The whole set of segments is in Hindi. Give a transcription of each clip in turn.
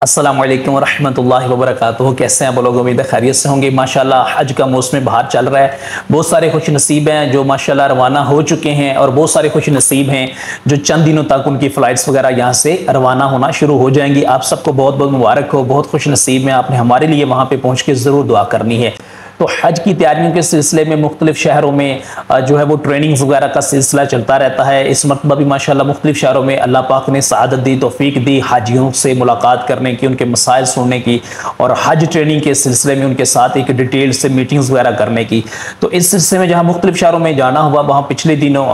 अस्सलाम वालेकुम रहमतुल्लाहि व बरकातुहू। कैसे हैं आप लोग? उम्मीद है खैरियत से होंगे। माशाल्लाह हज का मौसम बाहर चल रहा है। बहुत सारे खुश नसीब हैं जो माशाल्लाह रवाना हो चुके हैं और बहुत सारे खुश नसीब हैं जो चंद दिनों तक उनकी फ़्लाइट्स वगैरह यहाँ से रवाना होना शुरू हो जाएंगी। आप सबको बहुत बहुत मुबारक हो, बहुत खुश नसीब हैं। आपने हमारे लिए वहाँ पर पहुँच के ज़रूर दुआ करनी है। तो हज की तैयारियों के सिलसिले में मुख्तलिफ शहरों में जो है वो ट्रेनिंग्स वगैरह का सिलसिला चलता रहता है। इस मरतबा भी माशाल्लाह मुख्तलिफ शहरों में अल्लाह पाक ने सआदत दी, तौफीक दी हाजियों से मुलाकात करने की, उनके मसाइल सुनने की और हज ट्रेनिंग के सिलसिले में उनके साथ एक डिटेल से मीटिंग्स वगैरह करने की। तो इस सिलसिले में जहाँ मुख्तलिफ शहरों में जाना हुआ, वहाँ पिछले दिनों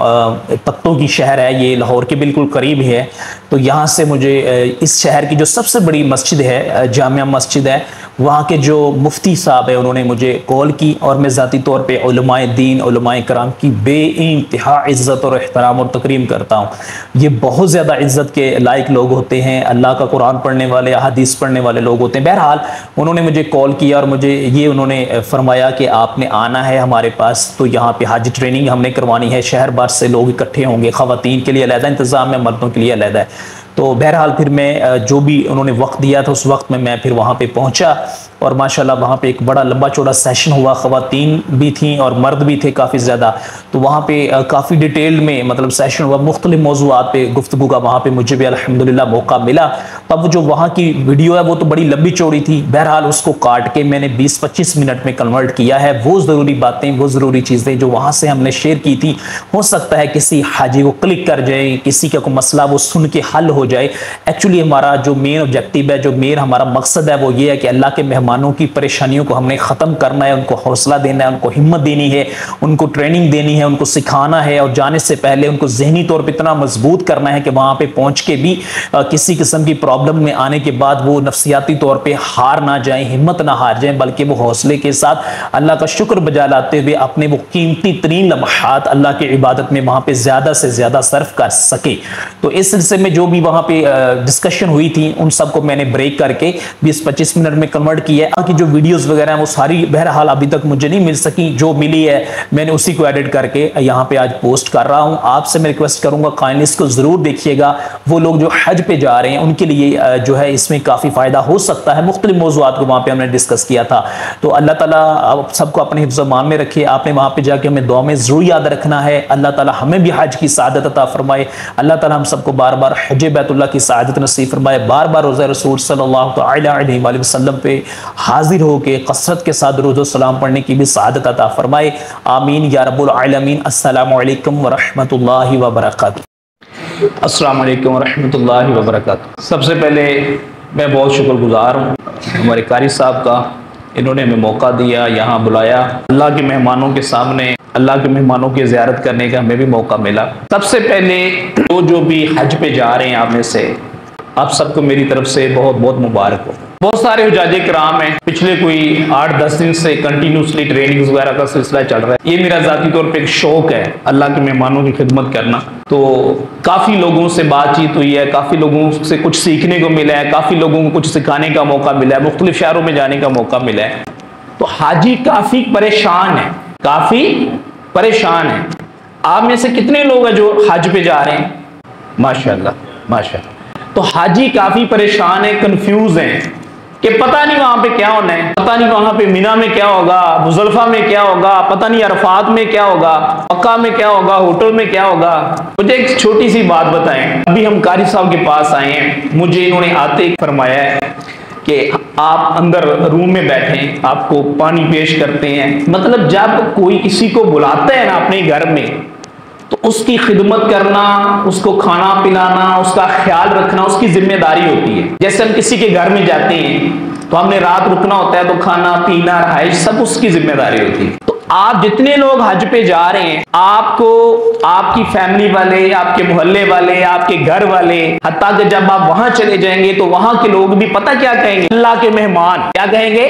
तख्तों की शहर है, ये लाहौर के बिल्कुल करीब है। तो यहाँ से मुझे इस शहर की जो सबसे बड़ी मस्जिद है, जामिया मस्जिद है, वहाँ के जो मुफ्ती साहब है उन्होंने मुझे कॉल की और मैं ज़ाती तौर पे उलमाए दीन, उलमाए कराम की बेइंतहा इज़्ज़त और एहतराम और तकरीम करता हूँ। ये बहुत ज़्यादा इज़्ज़त के लायक लोग होते हैं, अल्लाह का कुरान पढ़ने वाले, हदीस पढ़ने वाले लोग होते हैं। बहरहाल उन्होंने मुझे कॉल किया और मुझे ये उन्होंने फरमाया कि आपने आना है हमारे पास, तो यहाँ पे हज ट्रेनिंग हमने करवानी है। शहर भर से लोग इकट्ठे होंगे, ख़वातीन के लिए अलहदा इंतज़ाम है, मर्दों के लिए अलहदा है। तो बहरहाल फिर मैं जो भी उन्होंने वक्त दिया था उस वक्त में मैं फिर वहाँ पे पहुँचा और माशाल्लाह वहाँ पे एक बड़ा लंबा चौड़ा सेशन हुआ। ख़वातीन भी थी और मर्द भी थे काफ़ी ज़्यादा। तो वहाँ पे काफ़ी डिटेल में मतलब सेशन हुआ, मुख्तलिफ मौज़ूआत पे गुफ्तगू का वहाँ पे मुझे भी अल्हम्दुलिल्लाह मौका मिला। तब जो वहाँ की वीडियो है वो तो बड़ी लंबी चौड़ी थी, बहरहाल उसको काट के मैंने 20-25 मिनट में कन्वर्ट किया है। वो ज़रूरी बातें, वो ज़रूरी चीज़ें जो वहाँ से हमने शेयर की थी, हो सकता है किसी हाजी को क्लिक कर जाए, किसी का कोई मसला वो सुन के हल हो जाए। एक्चुअली हमारा जो मेन ऑब्जेक्टिव है, जो मेन हमारा मकसद है, वो ये है कि अल्लाह के मेहमानों की परेशानियों को हमने ख़त्म करना है, उनको हौसला देना है, उनको हिम्मत देनी है, उनको ट्रेनिंग देनी है, उनको सिखाना है और जाने से पहले उनको जहनी तौर पर इतना मजबूत करना है कि वहाँ पे पहुँच के भी किसी किस्म की प्रॉब्लम में आने के बाद वो नफ्सियाती तौर पर हार ना जाए, हिम्मत ना हार जाए, बल्कि वो हौसले के साथ अल्लाह का शुक्र बजा लाते हुए अपने वो कीमती तरीन लम्हात अल्लाह की इबादत में वहाँ पे ज़्यादा से ज़्यादा सर्फ कर सके। तो इस सिलसिले में जो भी वहाँ पे डिस्कशन हुई थी उन सबको मैंने ब्रेक करके 20-25 मिनट में कन्वर्ट किया है। कि जो वीडियोस वगैरह हैं वो सारी बहरहाल अभी तक मुझे नहीं मिल सकी, जो मिली है मैंने उसी को एडिट करके यहाँ पे आज पोस्ट कर रहा हूँ। आपसे मैं रिक्वेस्ट करूंगा काइंडली इसको जरूर देखिएगा। वो लोग जो हज पे जा रहे हैं उनके लिए जो है इसमें काफी फायदा हो सकता है। मुख्तलिफ मौज़ूआत को वहाँ पे हमने डिस्कस किया था। तो अल्लाह ताला आप सबको अपने हिफ्ज़-ओ-मान में रखे। आपने वहाँ पे जाके हमें दुआ में जरूर याद रखना है। अल्लाह ताला हमें भी हज की सआदत अता फरमाए। अल्लाह ताला हम सबको बार बार हज बैतुल्लाह की सआदत नसीब फरमाए। बार बार रोज़ा रसूल सल्लल्लाहु अलैहि वसल्लम पे हाजिर होके कसरत के साथ दुरूद व सलाम पढ़ने की भी सआदत अता फरमाए। आमीन या रब्बुल आलमीन। अस्सलामु अलैकुम व रहमतुल्लाहि व बरकातुहू। अस्सलामु अलैकुम व रहमतुल्लाहि व बरकातुहू। सबसे पहले मैं बहुत शुक्रगुजार हूँ हमारे कारी साहब का, इन्होंने हमें मौका दिया, यहाँ बुलाया। अल्लाह के मेहमानों के सामने अल्लाह के मेहमानों की ज़ियारत करने का हमें भी मौका मिला। सबसे पहले जो भी हज पे जा रहे हैं आप में से, आप सबको मेरी तरफ से बहुत बहुत मुबारक हो। बहुत सारे हुजाजे कराम हैं, पिछले कोई 8-10 दिन से कंटिन्यूसली ट्रेनिंग्स वगैरह का सिलसिला चल रहा है। ये मेरा ज़ाती तौर पे एक शौक है अल्लाह के मेहमानों की खिदमत करना। तो काफ़ी लोगों से बातचीत हुई है, काफ़ी लोगों से कुछ सीखने को मिला है, काफ़ी लोगों को कुछ सिखाने का मौका मिला है, मुख्तलिफ शहरों में जाने का मौका मिला है। तो हाजी काफ़ी परेशान है, काफ़ी परेशान है। आप में से कितने लोग हैं जो हज पे जा रहे हैं? माशाल्लाह माशाल्लाह। तो हाजी काफ़ी परेशान है, कंफ्यूज हैं कि पता नहीं वहां पे क्या होना है, पता नहीं वहां पे मिना में क्या होगा, मुजल्फा में क्या होगा, पता नहीं अरफात में क्या होगा, मक्का में क्या होगा, होटल में क्या होगा। मुझे एक छोटी सी बात बताएं। अभी हम कारी साहब के पास आए हैं, मुझे इन्होंने आते ही फरमाया है कि आप अंदर रूम में बैठे, आपको पानी पेश करते हैं। मतलब जब कोई किसी को बुलाता है ना अपने घर में, तो उसकी खिदमत करना, उसको खाना पिलाना, उसका ख्याल रखना उसकी जिम्मेदारी होती है। जैसे हम किसी के घर में जाते हैं तो हमने रात रुकना होता है, तो खाना पीना रहाइश सब उसकी जिम्मेदारी होती है। तो आप जितने लोग हज पे जा रहे हैं, आपको आपकी फैमिली वाले, आपके मोहल्ले वाले, आपके घर वाले, हत्ता कि जब आप वहां चले जाएंगे तो वहां के लोग भी पता क्या कहेंगे? अल्लाह के मेहमान। क्या कहेंगे?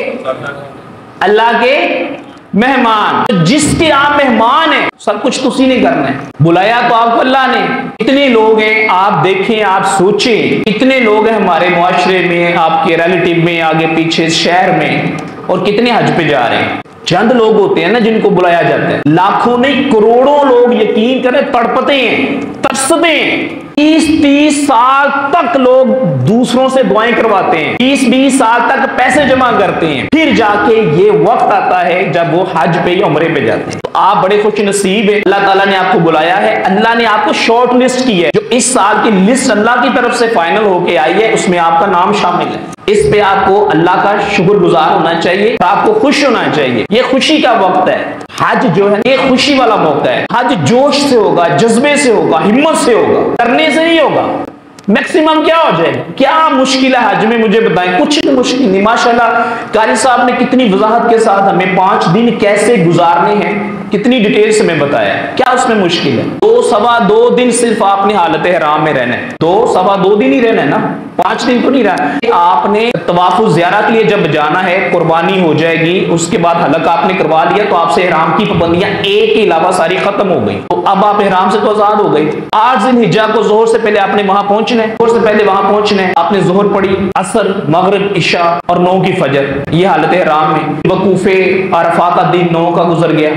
अल्लाह के मेहमान। तो जिसके आप मेहमान हैं, सब कुछ तो उसी ने करना है। बुलाया तो आपको अल्लाह ने। इतने लोग हैं, आप देखें, आप सोचें, इतने लोग हैं हमारे मुआशरे में, आपके रिलेटिव में, आगे पीछे शहर में, और कितने हज पे जा रहे हैं। चंद लोग होते हैं ना जिनको बुलाया जाता है, लाखों नहीं करोड़ों लोग यकीन करें तड़पते हैं, तरसते हैं 30-30 साल तक लोग दूसरों से दुआएं करवाते हैं, 20-20 साल तक पैसे जमा करते हैं, फिर जाके ये वक्त आता है जब वो हज पे या उम्रे पे जाते हैं। तो आप बड़े खुश नसीब है, अल्लाह ताला ने आपको बुलाया है, अल्लाह ने आपको शॉर्ट लिस्ट की है। जो इस साल की लिस्ट अल्लाह की तरफ से फाइनल होके आई है उसमें आपका नाम शामिल है। इस पे आपको अल्लाह का शुक्रगुजार होना चाहिए, आपको खुश होना चाहिए। ये खुशी का वक्त है। हज जो है ये खुशी वाला मौका है। हज जोश से होगा, जज्बे से होगा, हिम्मत से होगा, करने से नहीं होगा। मैक्सिमम क्या हो जाए, क्या मुश्किल है हज में, मुझे बताएं। कुछ मुश्किल नहीं। माशाल्लाह कारी साहब ने कितनी वजाहत के साथ हमें 5 दिन कैसे गुजारने हैं, कितनी डिटेल से हमें बताया। क्या उसमें मुश्किल है? 2-2.25 दिन सिर्फ आपने हालत हराम में रहना है। 2-2.25 दिन ही रहना है ना, 5 दिन तो नहीं रहना। आपने तवाफुल ज़ियारा के लिए जब जाना है, कुर्बानी हो जाएगी, उसके बाद हलक आपने करवा लिया तो आपसे हराम की पाबंदियां एक के अलावा सारी खत्म हो गई। तो अब आप हराम से तो आजाद हो गए। 8 ज़िलहिज्जा को जोहर से पहले आपने वहां पहुंचना है, जोहर से पहले वहां पहुंचना है। आपने जोहर पढ़ी, असर, मगरिब, इशा और 9 की फजर, ये हालत हराम में। वकूफे अरफा का दिन 9 का गुजर गया,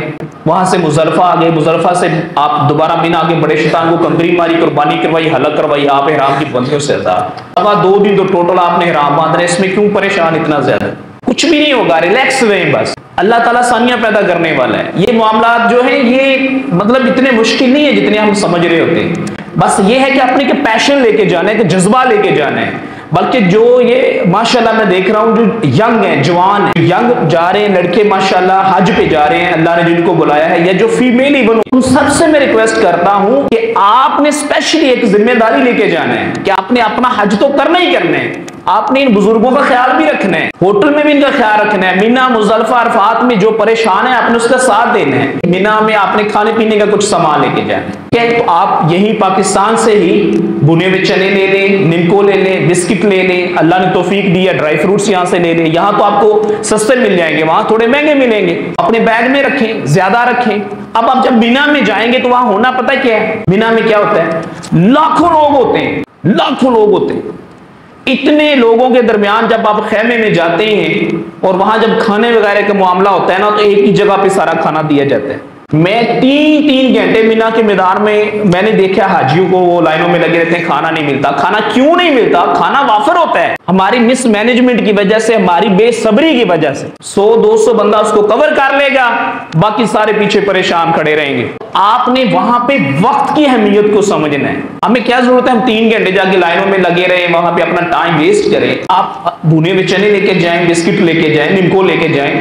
वहां से मुजल्फा आ गए, मुजल्फा से आप दोबारा मिना आगे बड़े शैतान को कंकरी मारी, कुर्बानी करवाई, हलक करवाई, आप हराम की बंदियों से आजाद। अब 2 दिन तो टोटल आपने हराम बांध रहे। इसमें क्यों परेशान इतना ज्यादा? कुछ भी नहीं होगा, रिलैक्स रहें बस। अल्लाह ताला आसानियां पैदा करने वाला है। ये मामला जो है ये मतलब इतने मुश्किल नहीं है जितने हम समझ रहे होते हैं। बस ये है कि अपने के पैशन लेके जाना है, कि जज्बा लेके जाना है। बल्कि जो ये माशाल्लाह मैं देख रहा हूँ जो यंग है, जवान है, यंग जा रहे हैं लड़के माशाल्लाह हज पे जा रहे हैं, अल्लाह ने जिनको बुलाया है, या जो फीमेल इवन, उन सबसे मैं रिक्वेस्ट करता हूँ कि आपने स्पेशली एक जिम्मेदारी लेके जाना है कि आपने अपना हज तो करना ही करना है। आपने इन बुजुर्गों का ख्याल भी रखना है, होटल में भी इनका ख्याल रखना है। मीना, मुजल्फा, अरफात में जो परेशान है आपने उसका साथ देना है। मीना में आपने खाने पीने का कुछ सामान लेके जाना है। तो आप यही पाकिस्तान से ही भुने हुए चने ले लें, निमको ले लें, बिस्किट ले लें, अल्लाह ने तौफीक दी है, ड्राई फ्रूट्स यहाँ से ले लें। यहाँ तो आपको सस्ते मिल जाएंगे, वहां थोड़े महंगे मिलेंगे। अपने बैग में रखें, ज्यादा रखें। अब आप जब मीना में जाएंगे तो वहां होना पता क्या है? मीना में क्या होता है? लाखों लोग होते हैं, लाखों लोग होते हैं। इतने लोगों के दरमियान जब आप खेमे में जाते हैं और वहां जब खाने वगैरह का मामला होता है ना, तो एक ही जगह पे सारा खाना दिया जाता है। मैं 3-3 घंटे मीना के मैदान में मैंने देखा हाजियों को, वो लाइनों में लगे रहते हैं, खाना नहीं मिलता। खाना क्यों नहीं मिलता? खाना वाफर होता है। हमारी मिसमैनेजमेंट की वजह से, हमारी बेसब्री की वजह से 100-200 बंदा उसको कवर कर लेगा, बाकी सारे पीछे परेशान खड़े रहेंगे। आपने वहां पे वक्त की अहमियत को समझना है। हमें क्या जरूरत है हम 3 घंटे जाके लाइनों में लगे रहे, वहां पे अपना टाइम वेस्ट करें? आप भुने हुए चने लेके जाएं, बिस्किट लेके जाएं, निमको लेके जाएं,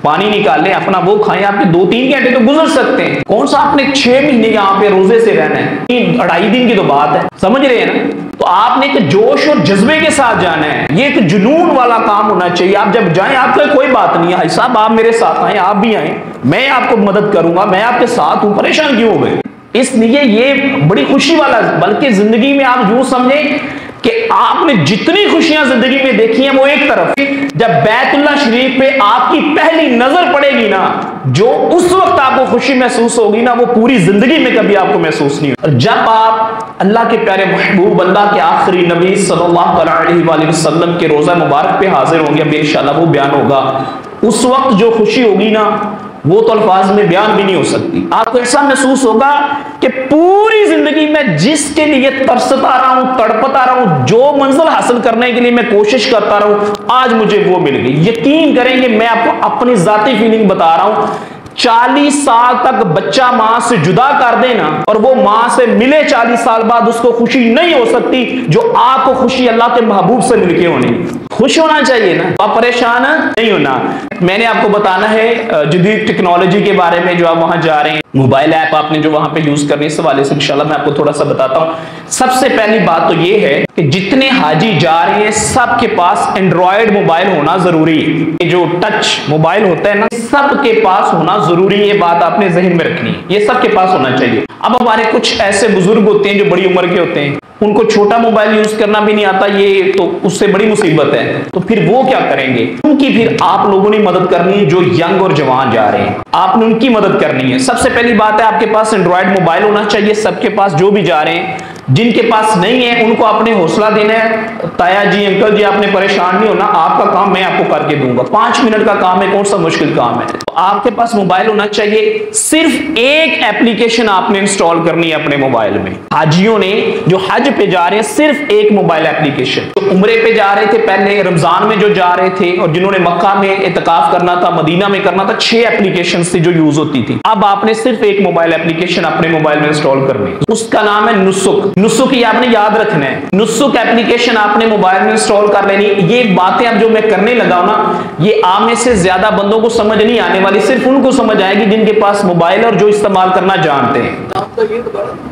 पानी निकाल लें, अपना वो खाएं। आपके 2-3 घंटे तो गुजर सकते हैं। कौन सा आपने 6 महीने यहाँ पे रोजे से रहना है? 2.5 दिन की तो बात है, समझ रहे हैं ना? तो आपने एक जोश और जज्बे के साथ जाना है। ये एक जुनून वाला काम होना चाहिए। आप जब जाएं आपका कोई बात नहीं है, भाई साहब आप मेरे साथ आए, आप भी आए, मैं आपको मदद करूंगा, मैं आपके साथ हूं, परेशान क्यों हो गए? इसलिए ये बड़ी खुशी वाला, बल्कि जिंदगी में आप यूं समझें कि आपने जितनी खुशियां जिंदगी में देखी हैं वो एक तरफ, जब बैतुल्लाह शरीफ पे आपकी पहली नजर पड़ेगी ना, जो उस वक्त आपको खुशी महसूस होगी ना, वो पूरी जिंदगी में कभी आपको महसूस नहीं होगी। जब आप अल्लाह के प्यारे महबूब, अल्लाह के आखिरी नबी सल्लल्लाहु अलैहि वसल्लम के रोजा मुबारक पे हाजिर होंगे, अब इंशाअल्लाह वो बयान होगा, उस वक्त जो खुशी होगी ना वो तो अल्फाज में बयान भी नहीं हो सकती। आपको ऐसा महसूस होगा कि पूरी जिंदगी में जिसके लिए तरसता रहा हूं, तड़पता रहा हूं, जो मंजिल हासिल करने के लिए मैं कोशिश करता रहा हूं, आज मुझे वो मिल गई। यकीन करेंगे, मैं आपको अपनी जाती फीलिंग बता रहा हूं। 40 साल तक बच्चा मां से जुदा कर देना और वो मां से मिले 40 साल बाद, उसको खुशी नहीं हो सकती जो आपको खुशी अल्लाह के महबूब से मिलके होनी। खुश होना चाहिए ना, आप परेशान नहीं होना। मैंने आपको बताना है जदीद टेक्नोलॉजी के बारे में, जो आप वहां जा रहे हैं, मोबाइल ऐप आपने जो वहां पे यूज करनी है, इस हवाले से इंशाल्लाह मैं आपको थोड़ा सा बताता हूं। सबसे पहली बात तो ये है कि जितने हाजी जा रहे हैं सबके पास एंड्रॉयड मोबाइल होना जरूरी है। जो टच मोबाइल होता है ना, सबके पास होना जरूरी है। ये बात आपने जहन में रखनी है, ये सबके पास होना चाहिए। अब हमारे कुछ ऐसे बुजुर्ग होते हैं जो बड़ी उम्र के होते हैं, उनको छोटा मोबाइल यूज करना भी नहीं आता, ये तो उससे बड़ी मुसीबत है। तो फिर वो क्या करेंगे? उनकी फिर आप लोगों ने मदद करनी है। जो यंग और जवान जा रहे हैं, आपने उनकी मदद करनी है। सबसे पहली बात है, आपके पास एंड्रॉयड मोबाइल होना चाहिए सबके पास, जो भी जा रहे हैं। जिनके पास नहीं है उनको आपने हौसला देना है, ताया जी, अंकल जी, आपने परेशान नहीं होना, आपका काम मैं आपको करके दूंगा। 5 मिनट का काम है, कौन सा मुश्किल काम है। आपके पास मोबाइल होना चाहिए, सिर्फ एक एप्लीकेशन आपने इंस्टॉल करनी है अपने मोबाइल में। हाजियों ने जो हज पे जा रहे हैं सिर्फ एक मोबाइल एप्लीकेशन, जो उम्रे पे जा रहे थे पहले रमजान में जो जा रहे थे और जिन्होंने मक्का में इत्काफ करना था, मदीना में करना था, 6 एप्लीकेशन थी जो यूज होती थी। अब आपने सिर्फ एक मोबाइल एप्लीकेशन अपने मोबाइल में इंस्टॉल करनी है, उसका नाम है नुसुक। नुसुक ये आपने याद रखना है, नुसुक एप्लीकेशन आपने मोबाइल में इंस्टॉल कर लेनी। ये बातें अब जो मैं करने लगा हूं ना, ये आप में से ज्यादा बंदों को समझ नहीं आने वाली, सिर्फ उनको समझ आएगी जिनके पास मोबाइल और जो इस्तेमाल करना जानते हैं।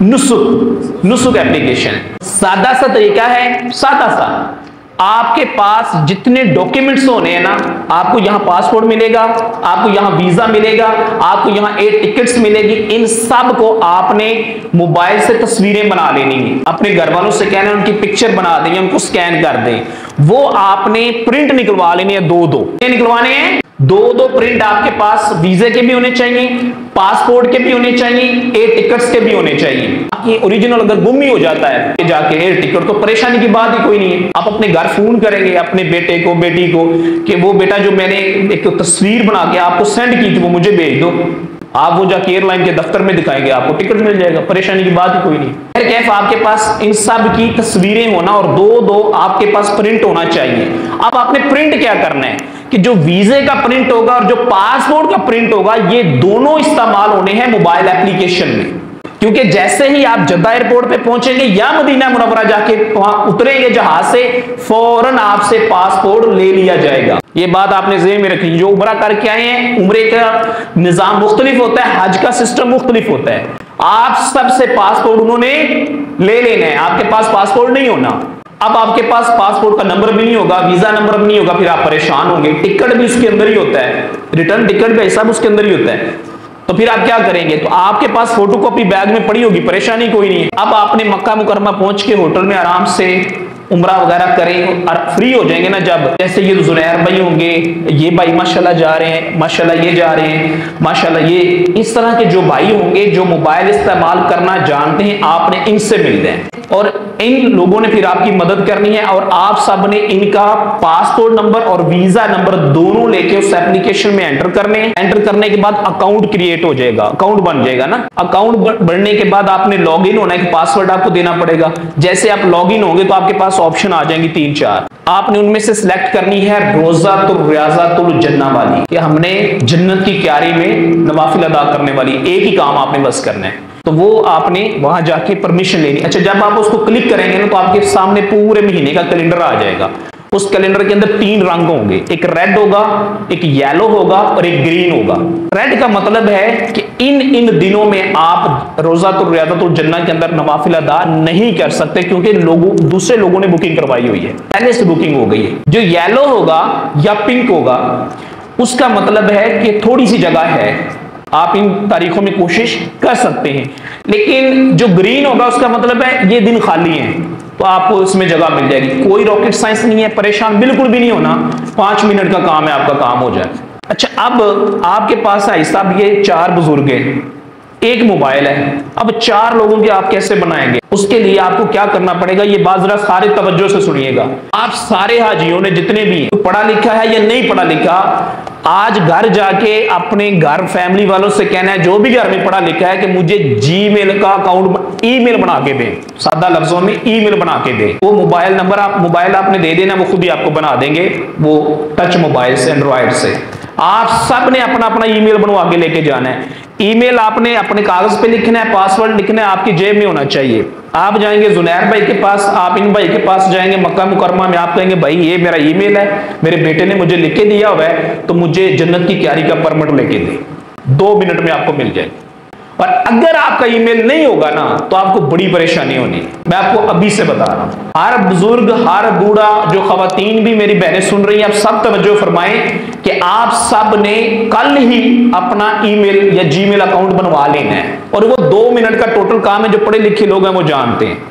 नुसुक एप्लीकेशन सादा सा तरीका है, सादा सा। आपके पास जितने डॉक्यूमेंट्स होने हैं ना, आपको यहां पासपोर्ट मिलेगा, आपको यहां वीजा मिलेगा, आपको यहां एयर टिकट्स मिलेगी, इन सब को आपने मोबाइल से तस्वीरें बना लेनी है। अपने घर वालों से कहना है उनकी पिक्चर बना देंगे, उनको स्कैन कर दें। वो आपने प्रिंट निकलवा लेनी है, दो निकलवाने हैं, दो प्रिंट आपके पास वीजे के भी होने चाहिए, पासपोर्ट के भी होने चाहिए, एयर टिकट्स के भी होने चाहिए। ये ओरिजिनल अगर गुम ही हो जाता है जाके एयर टिकट, तो परेशानी की बात ही कोई नहीं है। आप अपने घर फोन करेंगे अपने बेटे को, बेटी को, कि वो बेटा जो मैंने एक तस्वीर बना के आपको सेंड की थी वो मुझे भेज दो। आप वो जाके एयरलाइन के दफ्तर में दिखाएंगे, आपको टिकट मिल जाएगा, परेशानी की बात ही कोई नहीं। फिर कैफ आपके पास इन सब की तस्वीरें होना और दो आपके पास प्रिंट होना चाहिए। अब आपने प्रिंट क्या करना है कि जो वीजे का प्रिंट होगा और जो पासपोर्ट का प्रिंट होगा, ये दोनों इस्तेमाल होने हैं मोबाइल एप्लीकेशन में। क्योंकि जैसे ही आप जद्दा एयरपोर्ट पे पहुंचेंगे या मदीना मुनव्वरा जाके वहां उतरेंगे जहाज से, फौरन आपसे पासपोर्ट ले लिया जाएगा। ये बात आपने ज़हन में रखी। जो उम्रा करके आए हैं, उम्रे का निजाम मुख्तलिफ होता है, हज का सिस्टम मुख्तलिफ होता है। आप सबसे पासपोर्ट उन्होंने ले लेना है, आपके पास पासपोर्ट नहीं होना। अब आपके पास पासपोर्ट का नंबर भी नहीं होगा, वीजा नंबर भी नहीं होगा, फिर आप परेशान होंगे। टिकट भी उसके अंदर ही होता है, रिटर्न टिकट भी सब उसके अंदर ही होता है। तो फिर आप क्या करेंगे? तो आपके पास फोटोकॉपी बैग में पड़ी होगी, परेशानी कोई नहीं है। अब आपने मक्का मुकरमा पहुंच के होटल में आराम से उम्रा वगैरह करें और फ्री हो जाएंगे ना, जब जैसे ये जुनैर भाई होंगे, ये भाई माशाल्लाह जा रहे हैं, माशाल्लाह ये जा रहे हैं, माशाल्लाह ये, इस तरह के जो भाई होंगे जो मोबाइल इस्तेमाल करना जानते हैं, आपने इनसे मिलना है और इन लोगों ने फिर आपकी मदद करनी है और आप सब ने इनका पासपोर्ट नंबर और वीजा नंबर दोनों लेके उस एप्लीकेशन में एंटर करने हैं। एंटर करने के बाद अकाउंट क्रिएट हो जाएगा, अकाउंट बन जाएगा ना। अकाउंट बनने के बाद आपने लॉग इन होना है, पासवर्ड आपको देना पड़ेगा। जैसे आप लॉग इन होंगे तो आपके पास ऑप्शन आ जाएंगे 3-4, आपने उनमें से सिलेक्ट करनी है रोज़ातुल रियाज़ातुल जन्ना वाली, कि हमने जन्नत की क्यारी में नवाफिल अदा करने वाली एक ही काम आपने बस करना है। तो वो आपने वहां जाके परमिशन लेनी। अच्छा, जब आप उसको क्लिक करेंगे ना तो आपके सामने पूरे महीने का कैलेंडर आ जाएगा। उस कैलेंडर के अंदर 3 रंग होंगे, एक रेड होगा, एक येलो होगा और एक ग्रीन होगा। रेड का मतलब है कि इन दिनों में आप रोज़ातुल रियाज़ातुल जन्ना के अंदर नवाफिल अदा नहीं कर सकते, क्योंकि दूसरे लोगों ने बुकिंग करवाई हुई है, पहले से बुकिंग हो गई है। जो येलो होगा या पिंक होगा, उसका मतलब है कि थोड़ी सी जगह है, आप इन तारीखों में कोशिश कर सकते हैं। लेकिन जो ग्रीन होगा उसका मतलब है ये दिन खाली है, तो आपको इसमें जगह मिल जाएगी। कोई रॉकेट साइंस नहीं है, परेशान बिल्कुल भी नहीं होना, 5 मिनट का काम है, आपका काम हो जाए। अच्छा, अब आपके पास है साहब ये 4 बुजुर्ग हैं, एक मोबाइल है। अब 4 लोगों के आप कैसे बनाएंगे? उसके लिए आपको क्या करना पड़ेगा, ये बात जरा सारे तवज्जो से सुनिएगा। आप सारे हाजियों ने जितने भी हैं, पढ़ा लिखा है या नहीं पढ़ा लिखा, आज घर जाके अपने घर फैमिली वालों से कहना है, जो भी घर में पढ़ा लिखा है, कि मुझे जीमेल का अकाउंट, ईमेल बना के दें, सादा लफ्जों में ईमेल बना के दें। वो मोबाइल नंबर मोबाइल आपने दे देना, वो खुद ही आपको बना देंगे, वो टच मोबाइल से, एंड्रॉइड से। आप सब ने अपना अपना ईमेल बनवा के लेके जाना है। ईमेल आपने अपने कागज पे लिखना है, पासवर्ड लिखना है, आपकी जेब में होना चाहिए। आप जाएंगे जुनैर भाई के पास, आप इन भाई के पास जाएंगे मक्का मुकरमा में, आप कहेंगे भाई ये मेरा ईमेल है, मेरे बेटे ने मुझे लिख के दिया हुआ है, तो मुझे जन्नत की क्यारी का परमिट लेके दे। 2 मिनट में आपको मिल जाएगा। और अगर आपका ईमेल नहीं होगा ना, तो आपको बड़ी परेशानी होनी। मैं आपको अभी से बता रहा हूं, हर बुजुर्ग, हर बूढ़ा, जो खवातीन भी मेरी बहनें सुन रही हैं, आप सब तवज्जो फरमाएं कि आप सब ने कल ही अपना ईमेल या जीमेल अकाउंट बनवा लेना है। और वो 2 मिनट का टोटल काम है, जो पढ़े लिखे लोग हैं वो जानते हैं।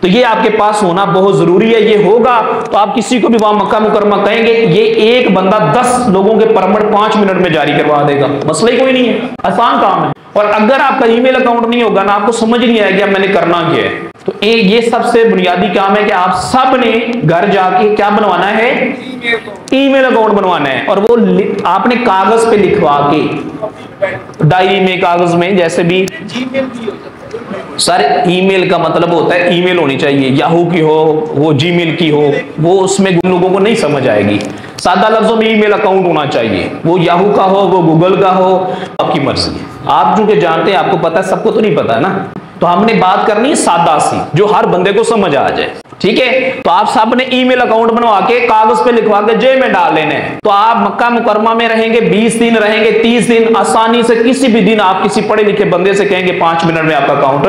तो ये आपके पास होना बहुत जरूरी है। ये होगा तो आप किसी को भी वहां मक्का मुकरमा कहेंगे, ये एक बंदा 10 लोगों के परमिट 5 मिनट में जारी करवा देगा, मसला ही कोई नहीं है, आसान काम है। और अगर आपका ईमेल अकाउंट नहीं होगा ना, आपको समझ नहीं आएगी अब मैंने करना क्या है। तो ये सबसे बुनियादी काम है कि आप सब ने घर जाके क्या बनवाना है, ईमेल अकाउंट बनवाना है, और वो आपने कागज पे लिखवा के, डायरी में, कागज में, जैसे भी। सर ईमेल का मतलब होता है ईमेल होनी चाहिए, याहू की हो, वो जीमेल की हो, वो उसमें लोगों को नहीं समझ आएगी। सादा लफ्जों में ईमेल अकाउंट होना चाहिए, वो याहू का हो, वो गूगल का हो, आपकी मर्जी है। आप चूंकि जानते हैं, आपको पता है, सबको तो नहीं पता है ना, तो हमने बात करनी है सादा सी, जो हर बंदे को समझ आ जाए, ठीक है। तो आप सब ने ईमेल अकाउंट बनवा के कागज पे लिखवा के जेब में डाल लेने हैं। तो आप मक्का मुकरमा में रहेंगे, 20 दिन रहेंगे, 30 दिन, आसानी से किसी भी दिन आप किसी पढ़े लिखे बंदे से कहेंगे 5 मिनट में आपका अकाउंट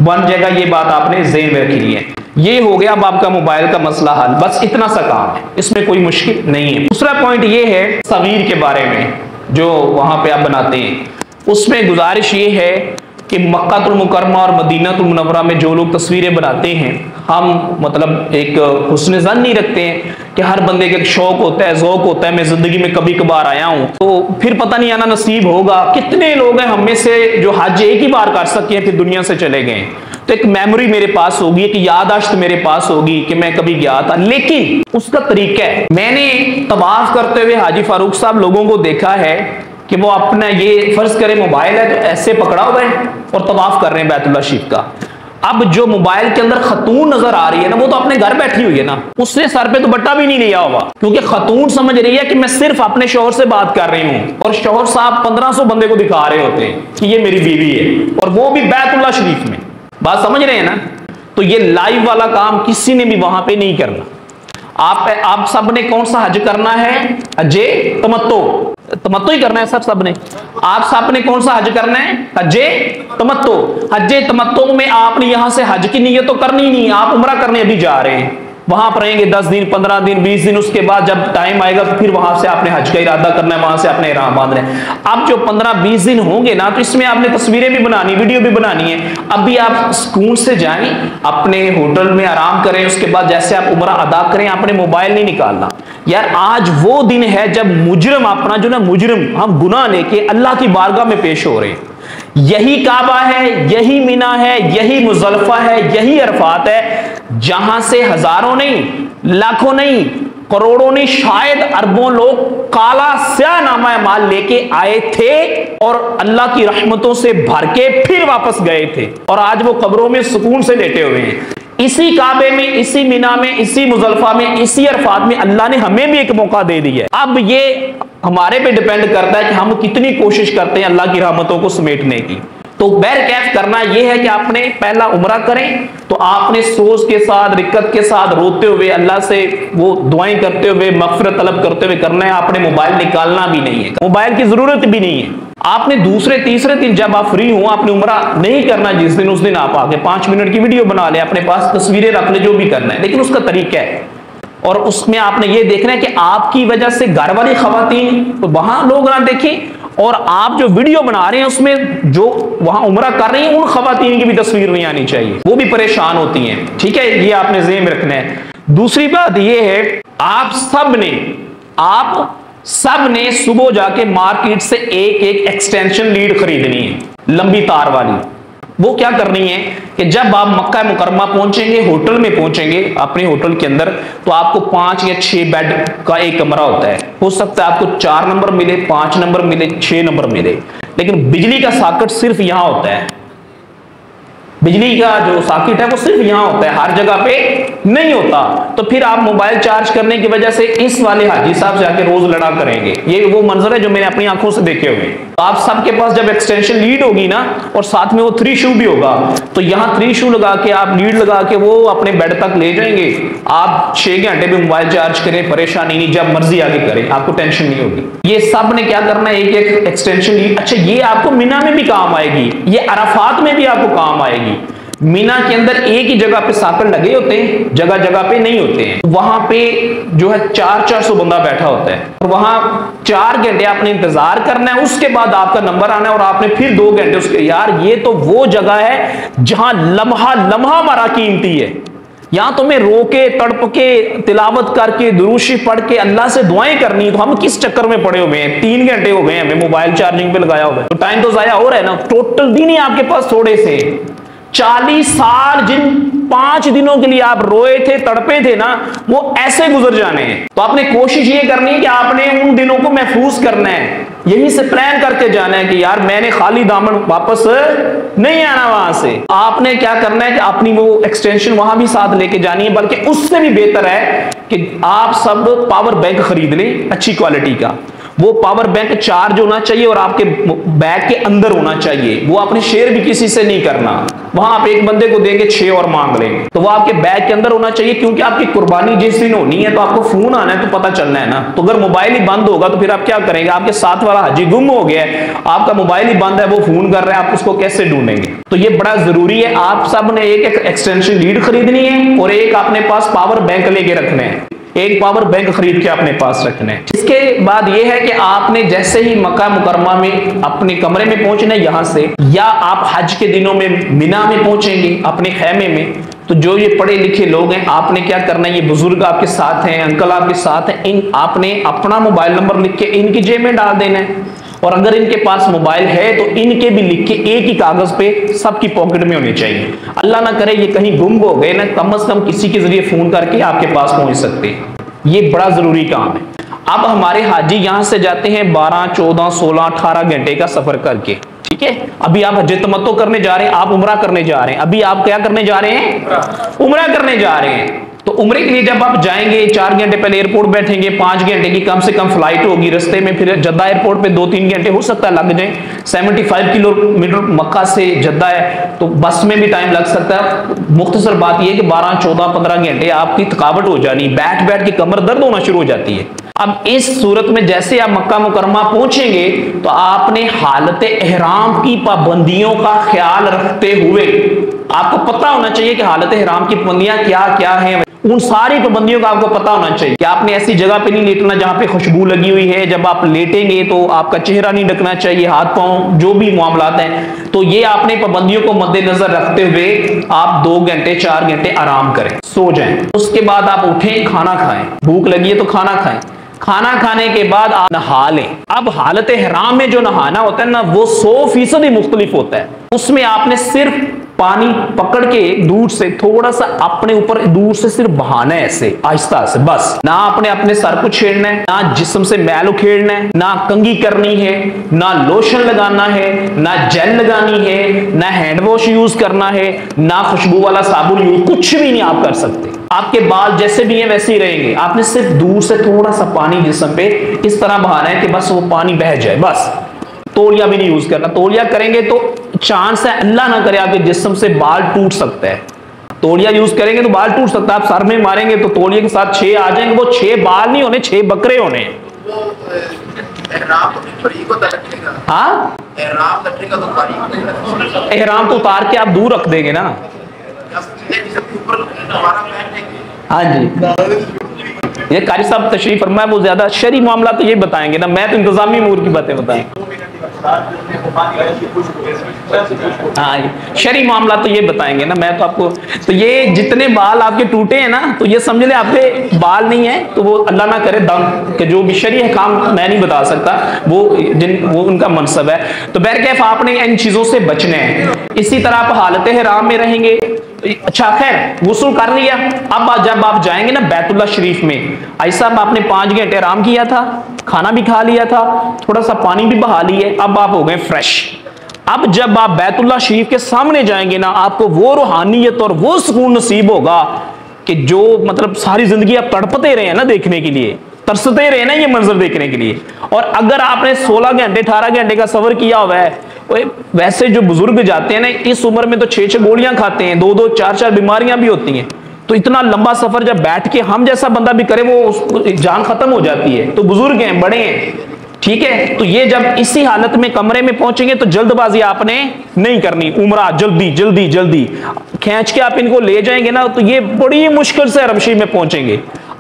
बन जाएगा। ये बात आपने ज़हन में रखी है। ये हो गया अब आपका मोबाइल का मसला हल, बस इतना सा काम है, इसमें कोई मुश्किल नहीं है। दूसरा पॉइंट ये है तस्वीर के बारे में, जो वहां पे आप बनाते हैं, उसमें गुजारिश ये है कि मक्कातुल मुकर्रमा और मदीनातुल मुनव्वरा में जो लोग तस्वीरें बनाते हैं, हम मतलब एक हुस्न ज़न नहीं रखते हैं कि हर बंदे का एक शौक होता है, ज़ौक होता है, मैं जिंदगी में कभी कभार आया हूं तो फिर पता नहीं आना नसीब होगा। कितने लोग हैं हम में से जो हज एक ही बार कर सके हैं, फिर दुनिया से चले गए। तो एक मेमोरी मेरे पास होगी, एक याददाश्त मेरे पास होगी कि मैं कभी गया था, लेकिन उसका तरीका है। मैंने तवाफ करते हुए हाजी फारूक साहब लोगों को देखा है कि वो अपना, ये फर्ज करे मोबाइल है तो ऐसे पकड़ा हुआ है और तवाफ कर रहे हैं बैतुल्लाह शरीफ का। अब जो मोबाइल के अंदर खतून नजर आ रही है ना, वो तो अपने घर बैठी हुई है ना, उसने सर पे दुपट्टा भी नहीं लिया होगा, क्योंकि खतून समझ रही है कि मैं सिर्फ अपने शौहर से बात कर रही हूं, और शौहर साहब 1500 बंदे को दिखा रहे होते हैं कि ये मेरी बीवी है, और वो भी बैतुल्लाह शरीफ में। बात समझ रहे हैं ना? तो ये लाइव वाला काम किसी ने भी वहां पे नहीं करना। आप सब ने कौन सा हज करना है? हजे तमत्तो ही करना है सब ने। आप सब ने कौन सा हज करना है? हजे तमत्तो। हजे तमत्तो में आपने यहां से हज की नीयत तो करनी नहीं, आप उम्रा करने अभी जा रहे हैं, वहां पर रहेंगे 10 दिन, 15 दिन, 20 दिन, उसके बाद जब टाइम आएगा तो फिर वहां से आपने हज का इरादा करना है, वहां से आपने इहराम बांधना है। अब जो 15-20 दिन होंगे ना, तो इसमें आपने तस्वीरें भी बनानी, वीडियो भी बनानी है। अभी आप सुकून से जाएं, अपने होटल में आराम करें, उसके बाद जैसे आप उम्रा अदा करें, आपने मोबाइल नहीं निकालना। यार आज वो दिन है जब मुजरिम अपना जो ना मुजरिम, हम गुनाह लेके अल्लाह की बारगाह में पेश हो रहे हैं। यही काबा है, यही मिना है, यही मुजल्फा है, यही अरफात है, जहां से हजारों नहीं, लाखों नहीं, करोड़ों नहीं, शायद अरबों लोग काला स्या नामा माल लेके आए थे और अल्लाह की रहमतों से भर के फिर वापस गए थे, और आज वो कब्रों में सुकून से लेटे हुए हैं। इसी काबे में, इसी मिना में, इसी मुजल्फा में, इसी अरफात में अल्लाह ने हमें भी एक मौका दे दिया है। अब ये हमारे पे डिपेंड करता है कि हम कितनी कोशिश करते हैं अल्लाह की रहमतों को समेटने की। तो बैरकैफ करना यह है कि आपने पहला उम्रा करें तो आपने सोच के साथ, रिक्कत के साथ, रोते हुए, अल्लाह से वो दुआएं करते हुए, मगफिरत तलब करते हुए करना है। आपने मोबाइल निकालना भी नहीं है, मोबाइल की जरूरत भी नहीं है। आपने दूसरे तीसरे दिन जब आप फ्री हो, आपने उम्रा नहीं करना जिस दिन, उस दिन आप आके 5 मिनट की वीडियो बना ले, अपने पास तस्वीरें रख ले, जो भी करना है, लेकिन उसका तरीका है। और उसमें आपने ये देखना है कि आपकी वजह से घर वाली खवातीन तो वहां लोग ना देखें, और आप जो वीडियो बना रहे हैं उसमें जो वहां उम्रा कर रही हैं उन खवातीन की भी तस्वीर नहीं आनी चाहिए, वो भी परेशान होती हैं। ठीक है, ये आपने ज़हन में रखना है। दूसरी बात ये है, आप सब ने सुबह जाके मार्केट से एक एक्सटेंशन लीड खरीदनी है, लंबी तार वाली। वो क्या करनी है कि जब आप मक्का मुकरमा पहुंचेंगे, होटल में पहुंचेंगे, अपने होटल के अंदर, तो आपको 5 या 6 बेड का एक कमरा होता है। हो सकता है आपको 4 नंबर मिले, 5 नंबर मिले, 6 नंबर मिले, लेकिन बिजली का सॉकेट सिर्फ यहां होता है। बिजली का जो सॉकेट है वो सिर्फ यहां होता है, हर जगह पे नहीं होता। तो फिर आप मोबाइल चार्ज करने की वजह से इस वाले हाजी साहब से आके रोज लड़ा करेंगे। ये वो मंजर है जो मैंने अपनी आंखों से देखे हुए। तो आप सबके पास जब एक्सटेंशन लीड होगी ना, और साथ में वो 3 शू भी होगा, तो यहाँ 3 शू लगा के आप लीड लगा के वो अपने बेड तक ले जाएंगे। आप 6 घंटे भी मोबाइल चार्ज करें, परेशानी नहीं, जब मर्जी आगे करें, आपको टेंशन नहीं होगी। ये सब ने क्या करना है, एक एक्सटेंशन लीड। अच्छा, ये आपको मिना में भी काम आएगी, ये अराफात में भी आपको काम आएगी। मीना के अंदर एक ही जगह पे साकल लगे होते हैं, जगह जगह पे नहीं होते हैं। वहां पे जो है 400 बंदा बैठा होता है, और वहां 4 घंटे आपने इंतजार करना है, उसके बाद आपका नंबर आना है, और आपने फिर 2 घंटे उसके। यार ये तो वो जगह है जहां लम्हा लम्हा हमारा कीमती है। यहां तुम्हें रोके, तड़प के, तिलावत करके, दुरूशी पढ़ के अल्लाह से दुआएं करनी, तो हम किस चक्कर में पड़े हुए हैं? 3 घंटे हो गए हमें मोबाइल चार्जिंग पे लगाया हुआ है, तो टाइम तो जाया हो रहा है ना। टोटल दिन ही आपके पास थोड़े से 40 साल जिन 5 दिनों के लिए आप रोए थे, तड़पे थे ना, वो ऐसे गुजर जाने हैं। तो आपने कोशिश ये करनी है कि आपने उन दिनों को महफूज करना है, यही से प्लान करके जाना है कि यार मैंने खाली दामन वापस नहीं आना वहां से। आपने क्या करना है कि अपनी वो एक्सटेंशन वहां भी साथ लेके जानी है, बल्कि उससे भी बेहतर है कि आप सब पावर बैंक खरीद लें अच्छी क्वालिटी का। वो पावर बैंक चार्ज होना चाहिए और आपके बैग के अंदर होना चाहिए। वो आपने शेयर भी किसी से नहीं करना, वहां आप एक बंदे को देंगे 6 और मांग लेंगे, तो वो आपके बैग के अंदर होना चाहिए, क्योंकि आपकी कुर्बानी जिस दिन होनी है तो आपको फोन आना है तो पता चलना है ना। तो अगर मोबाइल ही बंद होगा तो फिर आप क्या करेंगे? आपके साथ वाला हाजी गुम हो गया है, आपका मोबाइल ही बंद है, वो फोन कर रहा है, आप उसको कैसे ढूंढेंगे? तो ये बड़ा जरूरी है, आप सब ने एक एक्सटेंशन लीड खरीदनी है और एक अपने पास पावर बैंक लेके रखने हैं, एक पावर बैंक खरीद के अपने पास रखना है। इसके बाद यह है कि आपने जैसे ही मक्का मुकरमा में अपने कमरे में पहुंचना है यहां से, या आप हज के दिनों में मिना में पहुंचेंगे अपने खैमे में, तो जो ये पढ़े लिखे लोग हैं आपने क्या करना है, ये बुजुर्ग आपके साथ हैं, अंकल आपके साथ हैं, इन आपने अपना मोबाइल नंबर लिख के इनकी जेब में डाल देना है। और अगर इनके पास मोबाइल है तो इनके भी लिख के एक ही कागज पे सबकी पॉकेट में होने चाहिए। अल्लाह ना करे ये कहीं गुम हो गए ना, कम से कम किसी के जरिए फोन करके आपके पास पहुंच सकते हैं। ये बड़ा जरूरी काम है। अब हमारे हाजी यहां से जाते हैं 12, 14, 16, 18 घंटे का सफर करके, ठीक है। अभी आप हज तमत्तो करने जा रहे हैं, आप उमरा करने जा रहे हैं। अभी आप क्या करने जा रहे हैं? उमरा करने जा रहे हैं। तो उम्रे के लिए जब आप जाएंगे 4 घंटे पहले एयरपोर्ट बैठेंगे, 5 घंटे की कम से कम फ्लाइट होगी, रस्ते में फिर जद्दा एयरपोर्ट पे 2-3 घंटे हो सकता है लग जाए। 75 किलोमीटर मक्का से जद्दा है, तो बस में भी टाइम लग सकता है। मुख्तसर बात यह है कि 12, 14, 15 घंटे आपकी थकावट हो जानी, बैठ बैठ के कमर दर्द होना शुरू हो जाती है। अब इस सूरत में जैसे आप मक्का मुकरमा पहुंचेंगे तो आपने हालत एहराम की पाबंदियों का ख्याल रखते हुए, आपको पता होना चाहिए कि हालत एहराम की पाबंदियां क्या क्या हैं। उन सारी पाबंदियों का आपको पता होना चाहिए कि आपने ऐसी जगह पे नहीं लेटना जहां पे खुशबू लगी हुई है। जब आप लेटेंगे तो आपका चेहरा नहीं ढकना चाहिए, हाथ पांव जो भी मामलात हैं। तो ये आपने पाबंदियों को मद्देनजर रखते हुए आप 2 घंटे 4 घंटे आराम करें, सो जाएं। उसके बाद आप उठें, खाना खाएं, भूख लगी है तो खाना खाएं। खाना खाने के बाद आप नहा लें। अब हालत इहराम में जो नहाना होता है ना, वो 100% ही मुख्तलिफ होता है। उसमें आपने सिर्फ पानी पकड़ के दूर से थोड़ा सा अपने ऊपर दूर से सिर्फ बहाना है, ऐसे आहिस्ता से, बस। ना आपने अपने सर को छेड़ना है, ना जिस्म से मैल उखेड़ना है, ना कंघी करनी है, ना लोशन लगाना है, ना जेल लगानी है, ना हैंड वॉश यूज करना है, ना खुशबू वाला साबुन यूज, कुछ भी नहीं आप कर सकते। आपके बाल जैसे भी हैं वैसे ही रहेंगे। आपने सिर्फ दूर से थोड़ा सा पानी जिस्म पे इस तरह बहाना है कि बस वो पानी बह जाए, बस। तौलिया भी नहीं यूज करना। तौलिया करेंगे तो चांस है, अल्लाह ना करे, आपके जिस्म से बाल टूट सकता है। तौलिया यूज करेंगे तो बाल टूट सकता है। आप सर में मारेंगे तो तौलिया के साथ 6 आ जाएंगे। वो 6 बाल नहीं होने, 6 बकरे होने। हाँ, एहराम तो उतार के आप दूर रख देंगे ना। हाँ जी, ये कारी साहब तशरीफ फरमाए, वो ज्यादा शरी मामला तो ये बताएंगे ना, मैं तो इंतजामी अमूर की बातें बताएं। हाँ, शरी मामला तो ये बताएंगे ना, मैं तो आपको। तो ये जितने बाल आपके टूटे हैं ना, तो ये समझ ले आपके बाल नहीं है, तो वो अल्लाह ना करे दम के जो भी शरी है काम मैं नहीं बता सकता, वो उनका मनसब है। तो बहरकैफ आपने इन चीजों से बचना है। इसी तरह आप हालत हराम में रहेंगे। अच्छा खैर, गुस्ल कर लिया। अब जब आप जाएंगे ना बैतुल्ला शरीफ में, ऐसा आपने 5 घंटे आराम किया था, खाना भी खा लिया था, थोड़ा सा पानी भी बहा लिए, अब आप हो गए फ्रेश। अब जब आप बैतुल्ला शरीफ के सामने जाएंगे ना, आपको वो रूहानियत और वो सुकून नसीब होगा कि जो मतलब सारी जिंदगी आप तड़पते रहे हैं ना देखने के लिए, तरसते रहे ना ये मंजर देखने के लिए। और अगर आपने 16 घंटे 18 घंटे का सफर किया हुआ है, वैसे जो बुजुर्ग जाते हैं ना इस उम्र में तो 6-6 गोलियां खाते हैं, 2-2 4-4 बीमारियां भी होती हैं। तो इतना लंबा सफर जब बैठ के हम जैसा बंदा भी करे, वो जान खत्म हो जाती है। तो बुजुर्ग हैं, बड़े हैं, ठीक है। तो ये जब इसी हालत में कमरे में पहुंचेंगे तो जल्दबाजी आपने नहीं करनी। उमरा जल्दी जल्दी जल्दी खींच के आप इनको ले जाएंगे ना, तो ये बड़ी मुश्किल से हरम शरीफ में पहुंचेंगे।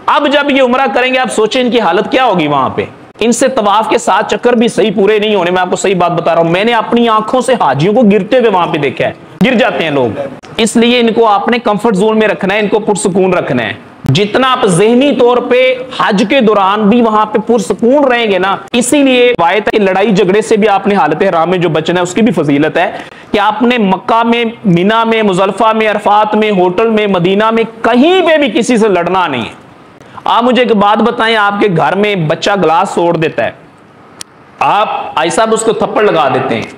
अब जब ये उमरा करेंगे, आप सोचें इनकी हालत क्या होगी वहां पे। इनसे तवाफ के 7 चक्कर भी सही पूरे नहीं होने। मैं आपको सही बात बता रहा हूं, मैंने अपनी आंखों से हाजियों को गिरते हुए वहां पे देखा है, गिर जाते हैं लोग। इसलिए इनको आपने कंफर्ट जोन में रखना है, इनको पुरसुकून रखना है। जितना आप ज़हनी तौर पे हज के दौरान भी वहां पे पुरसकून रहेंगे ना, इसीलिए वायत की लड़ाई झगड़े से भी आपने हालत हराम में जो बचना है उसकी भी फजीलत है कि आपने मक्का में, मिना में, मुजल्फा में, अरफात में, होटल में, मदीना में, कहीं पे भी किसी से लड़ना नहीं है। आप मुझे एक बात बताएं, आपके घर में बच्चा गिलास तोड़ देता है, आप आई साहब उसको थप्पड़ लगा देते हैं,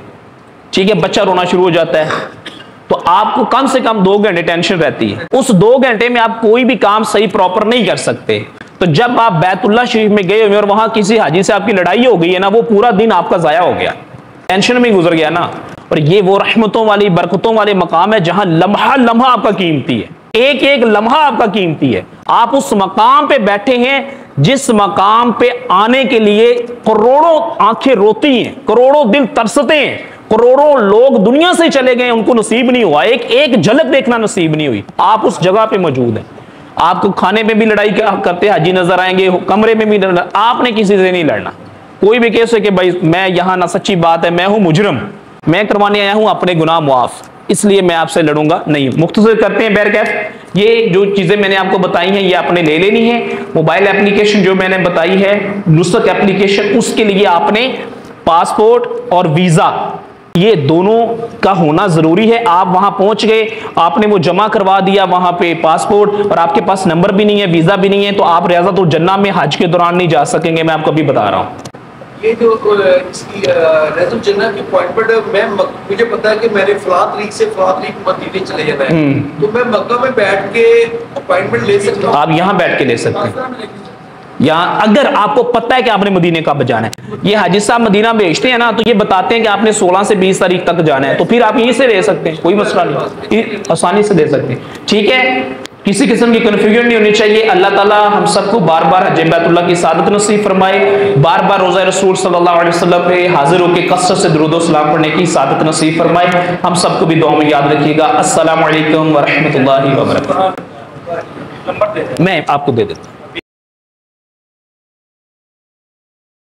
ठीक है, बच्चा रोना शुरू हो जाता है, तो आपको कम से कम 2 घंटे टेंशन रहती है। उस 2 घंटे में आप कोई भी काम सही प्रॉपर नहीं कर सकते। तो जब आप बैतुल्लाह शरीफ में गए हुए और वहां किसी हाजी से आपकी लड़ाई हो गई है ना, वो पूरा दिन आपका जाया हो गया, टेंशन में गुजर गया ना। और ये वो रहमतों वाली, बरकतों वाले मकाम है जहां लम्हा लम्हा आपका कीमती है, एक एक लम्हा आपका कीमती है। आप उस मकाम पे बैठे हैं जिस मकाम पे आने के लिए करोड़ों आंखें रोती हैं, करोड़ों दिल तरसते हैं, करोड़ों लोग दुनिया से चले गए, उनको नसीब नहीं हुआ, एक एक झलक देखना नसीब नहीं हुई। आप उस जगह पे मौजूद हैं। आपको खाने में भी लड़ाई करते हाजी नजर आएंगे, कमरे में भी आपने किसी से नहीं लड़ना। कोई भी केस है कि भाई मैं यहां ना, सच्ची बात है, मैं हूं मुजरम, मैं करवाने आया हूं अपने गुनाह मुआफ, इसलिए मैं आपसे लड़ूंगा नहीं। मुख्तसर करते हैं बैरकैफ, ये जो चीजें मैंने आपको बताई हैं ये आपने ले लेनी है। मोबाइल एप्लीकेशन जो मैंने बताई है, नुसरत एप्लीकेशन, उसके लिए आपने पासपोर्ट और वीजा, ये दोनों का होना जरूरी है। आप वहां पहुंच गए, आपने वो जमा करवा दिया वहां पे पासपोर्ट, और आपके पास नंबर भी नहीं है, वीजा भी नहीं है, तो आप रियाज़तुल जन्नह में हज के दौरान नहीं जा सकेंगे। मैं आपको अभी बता रहा हूं, ये जो इसकी रियाज़तुल जन्नह की अपॉइंटमेंट, मुझे पता है कि मैंने फलां तारीख से फलां तारीख मदीने चले जाना है, तो मैं मक्का में बैठ के अपॉइंटमेंट ले सकता हूं? आप यहां बैठ के ले सकते हैं। यहाँ अगर आपको पता है कि आपने मदीने कब जाना है, ये हाजी साहब मदीना भेजते हैं ना, तो ये बताते हैं कि आपने 16 से 20 तारीख तक जाना है, तो फिर आप यहीं से ले सकते हैं, कोई मसला नहीं, आसानी से दे सकते हैं। ठीक है, किसी किस्म की कन्फ्यूजन नहीं होनी चाहिए। अल्लाह ताला हम सबको बार बार हज बैतुल्लाह की सादत नसीब फरमाए, बार बार रोज़ा रसूल सल्लल्लाहु अलैहि वसल्लम पे हाजिर होकर कसरत से दुरूद व सलाम पढ़ने की सादत नसीब फरमाए। हम सबको भी दुआ में याद रखिएगा। अस्सलामु अलैकुम व रहमतुल्लाहि व बरकातहू। मैं आपको दे देता हूँ।